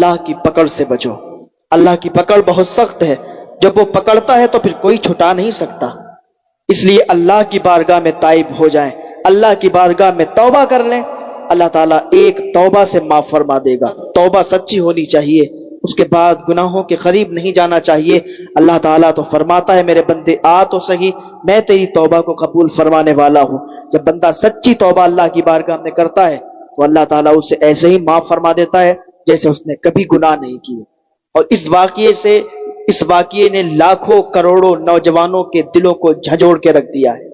اللہ کی پکڑ سے بچو. اللہ کی پکڑ بہت سخت ہے، جب وہ پکڑتا ہے تو پھر کوئی چھٹا نہیں سکتا. اس لیے اللہ کی بارگاہ میں تائب ہو جائیں، اللہ کی بارگاہ میں توبہ کر لیں. اللہ تعالیٰ ایک توبہ سے معاف فرما دے گا. توبہ سچی ہونی چاہیے، اس کے بعد گناہوں کے قریب نہیں جانا چاہیے. اللہ تعالیٰ تو فرماتا ہے میرے بندے آ تو صحیح، میں تیری توبہ کو قبول فرمانے والا ہوں. جب بندہ سچی توبہ اللہ کی بارگاہ میں کرتا ہے تو اللہ تعالیٰ اسے ایسے ہی معاف فرما دیتا ہے جیسے اس نے کبھی گناہ نہیں کیے. اور اس واقعے نے لاکھوں کروڑوں نوجوانوں کے دلوں کو جھنجھوڑ کے رکھ دیا ہے.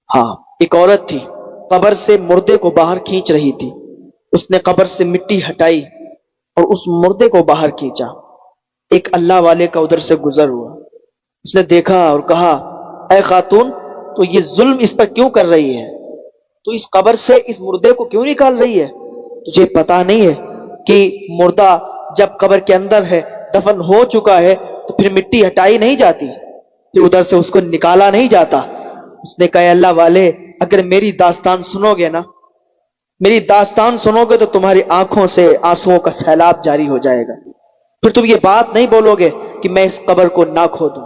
ہاں، ایک عورت تھی، قبر سے مردے کو باہر کھینچ رہی تھی. اس نے قبر سے مٹی ہٹائی اور اس مردے کو باہر کھینچا. ایک اللہ والے کا ادھر سے گزر ہوا. اس نے دیکھا اور کہا، اے خاتون، تو یہ ظلم اس پر کیوں کر رہی ہے؟ تو اس قبر سے اس مردے کو کیوں نکال رہی ہے؟ تجھے پتا نہیں ہے کہ مردہ جب قبر کے اندر ہے، دفن ہو چکا ہے، تو پھر مٹی ہٹائی نہیں جاتی، پھر ادھر سے اس کو نکالا نہیں جاتا. اس نے کہا، اے اللہ والے، اگر میری داستان سنو گے نا، میری داستان سنو گے تو تمہاری آنکھوں سے آنسوؤں کا سیلاب جاری ہو جائے گا. پھر تم یہ بات نہیں بولو گے کہ میں اس قبر کو نہ کھودوں.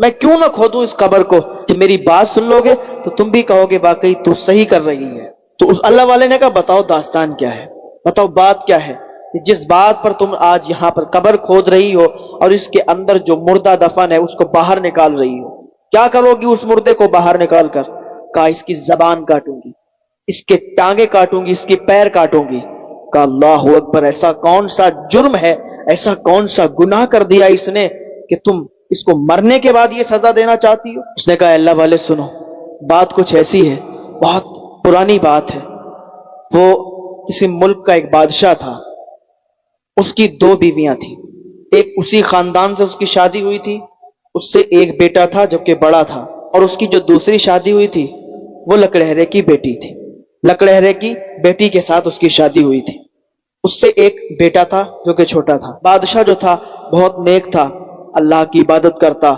میں کیوں نہ کھودوں اس قبر کو؟ جب میری بات سن لو گے تو تم بھی کہو گے واقعی تو صحیح کر رہی ہے. تو اس اللہ والے نے کہا، بتاؤ داستان کیا ہے، بتاؤ بات کیا ہے کہ جس بات پر تم آج یہاں پر قبر کھود رہی ہو اور اس کے اندر جو مردہ دفن ہے اس کو باہر نکال رہی ہو. کیا کرو گی اس مردے کو باہر نکال کر؟ کہا، اس کی زبان کاٹوں گی، اس کے ٹانگیں کاٹوں گی، اس کے پیر کاٹوں گی. کہا، اللہ اکبر، ایسا کون سا جرم ہے، ایسا کون سا گناہ کر دیا اس نے کہ تم اس کو مرنے کے بعد یہ سزا دینا چاہتی ہو؟ اس نے کہا، اللہ والے سنو، بات کچھ ایسی ہے، بہت پرانی بات ہے. وہ کسی ملک کا ایک بادشاہ تھا، اس کی 2 بیویاں تھیں. ایک اسی خاندان سے اس کی شادی ہوئی تھی، اس سے ایک بیٹا تھا جو کہ بڑا تھا. اور اس کی جو دوسری شادی ہوئی تھی وہ لکڑہرے کی بیٹی تھی. لکڑہرے کی بیٹی کے ساتھ اس کی شادی ہوئی تھی. اس سے ایک بیٹا تھا جو کہ چھوٹا تھا. بادشاہ جو تھا بہت نیک تھا، اللہ کی عبادت کرتا،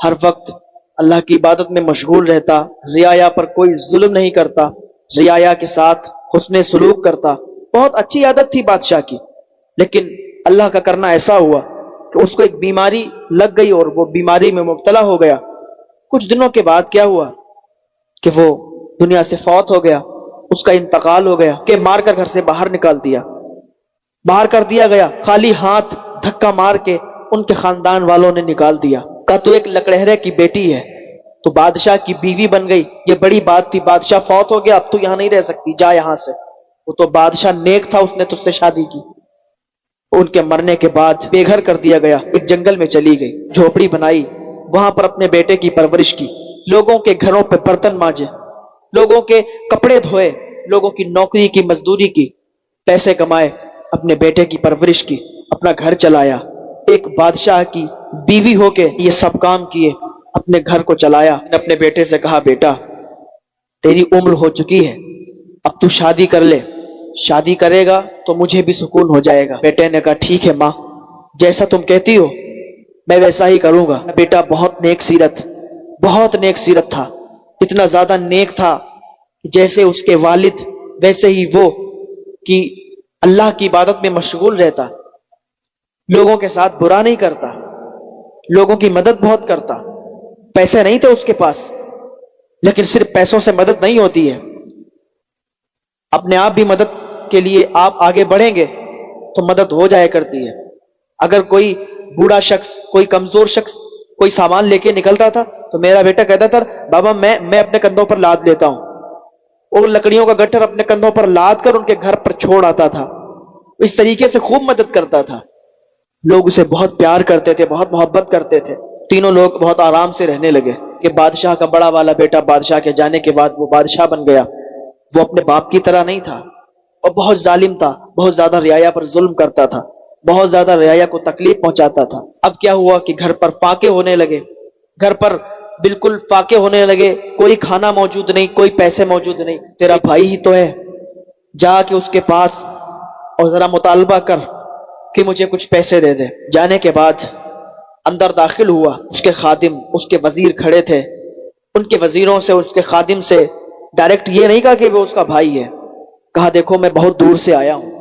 ہر وقت اللہ کی عبادت میں مشغول رہتا، رعایا پر کوئی ظلم نہیں کرتا، رعایا کے ساتھ حسن سلوک کرتا. بہت اچھی عادت تھی بادشاہ کی. لیکن اللہ کا کرنا ایسا ہوا کہ اس کو ایک بیماری لگ گئی اور وہ بیماری میں مبتلا ہو گیا. کچھ دنوں کے بعد کیا ہوا کہ وہ دنیا سے فوت ہو گیا، اس کا انتقال ہو گیا. کہ مار کر گھر سے باہر نکال دیا، باہر کر دیا گیا، خالی ہاتھ دھکا مار کے ان کے خاندان والوں نے نکال دیا. کہا، تو ایک لکڑہرے کی بیٹی ہے تو بادشاہ کی بیوی بن گئی، یہ بڑی بات تھی. بادشاہ فوت ہو گیا، اب تو یہاں نہیں رہ سکتی، جا یہاں سے. وہ تو بادشاہ نیک تھا، اس نے تجھ سے شادی کی. ان کے مرنے کے بعد بے گھر کر دیا گیا، ایک جنگل میں چلی گئی، جھوپڑی بنائی، وہاں پر اپنے بیٹے کی پرورش کی. لوگوں کے گھروں پہ برتن مانجے، لوگوں کے کپڑے دھوئے، لوگوں کی نوکری کی، مزدوری کی، پیسے کمائے، اپنے بیٹے کی پرورش کی، اپنا گھر چلایا. ایک بادشاہ کی بیوی ہو کے یہ سب کام کیے، اپنے گھر کو چلایا. اپنے بیٹے سے کہا، بیٹا تیری عمر ہو چکی ہے، اب تو شادی کر لے، شادی کرے گا تو مجھے بھی سکون ہو جائے گا. بیٹے نے کہا، ٹھیک ہے ماں، جیسا تم کہتی ہو میں ویسا ہی کروں گا. بیٹا بہت نیک سیرت تھا، اتنا زیادہ نیک تھا کہ جیسے اس کے والد ویسے ہی وہ کہ اللہ کی عبادت میں مشغول رہتا، لوگوں کے ساتھ برا نہیں کرتا، لوگوں کی مدد بہت کرتا. پیسے نہیں تھے اس کے پاس، لیکن صرف پیسوں سے مدد نہیں ہوتی ہے، اپنے آپ بھی مدد کے لیے آپ آگے بڑھیں گے تو مدد ہو جایا کرتی ہے. اگر کوئی بوڑھا شخص، کوئی کمزور شخص کوئی سامان لے کے نکلتا تھا تو میرا بیٹا کہتا تھا، بابا میں اپنے کندھوں پر لاد لیتا ہوں. اور لکڑیوں کا گٹھر اپنے کندھوں پر لاد کر ان کے گھر پر چھوڑ آتا تھا. اس طریقے سے خوب مدد کرتا تھا. لوگ اسے بہت پیار کرتے تھے، بہت محبت کرتے تھے. تینوں لوگ بہت آرام سے رہنے لگے کہ بادشاہ کا بڑا والا بیٹا بادشاہ کے جانے کے بعد وہ بادشاہ بن گیا. وہ اپنے باپ کی طرح نہیں تھا اور بہت ظالم تھا، بہت زیادہ رعایا پر ظلم کرتا تھا، بہت زیادہ رعایا کو تکلیف پہنچاتا تھا. اب کیا ہوا کہ گھر پر فاقے ہونے لگے، گھر پر بالکل فاقے ہونے لگے. کوئی کھانا موجود نہیں، کوئی پیسے موجود نہیں. تیرا بھائی ہی تو ہے، جا کے اس کے پاس اور ذرا مطالبہ کر کہ مجھے کچھ پیسے دے دے. جانے کے بعد اندر داخل ہوا، اس کے خادم، اس کے وزیر کھڑے تھے. ان کے وزیروں سے، اس کے خادم سے ڈائریکٹ یہ نہیں کہا کہ وہ اس کا بھائی ہے، کہا دیکھو میں بہت دور سے آیا ہوں،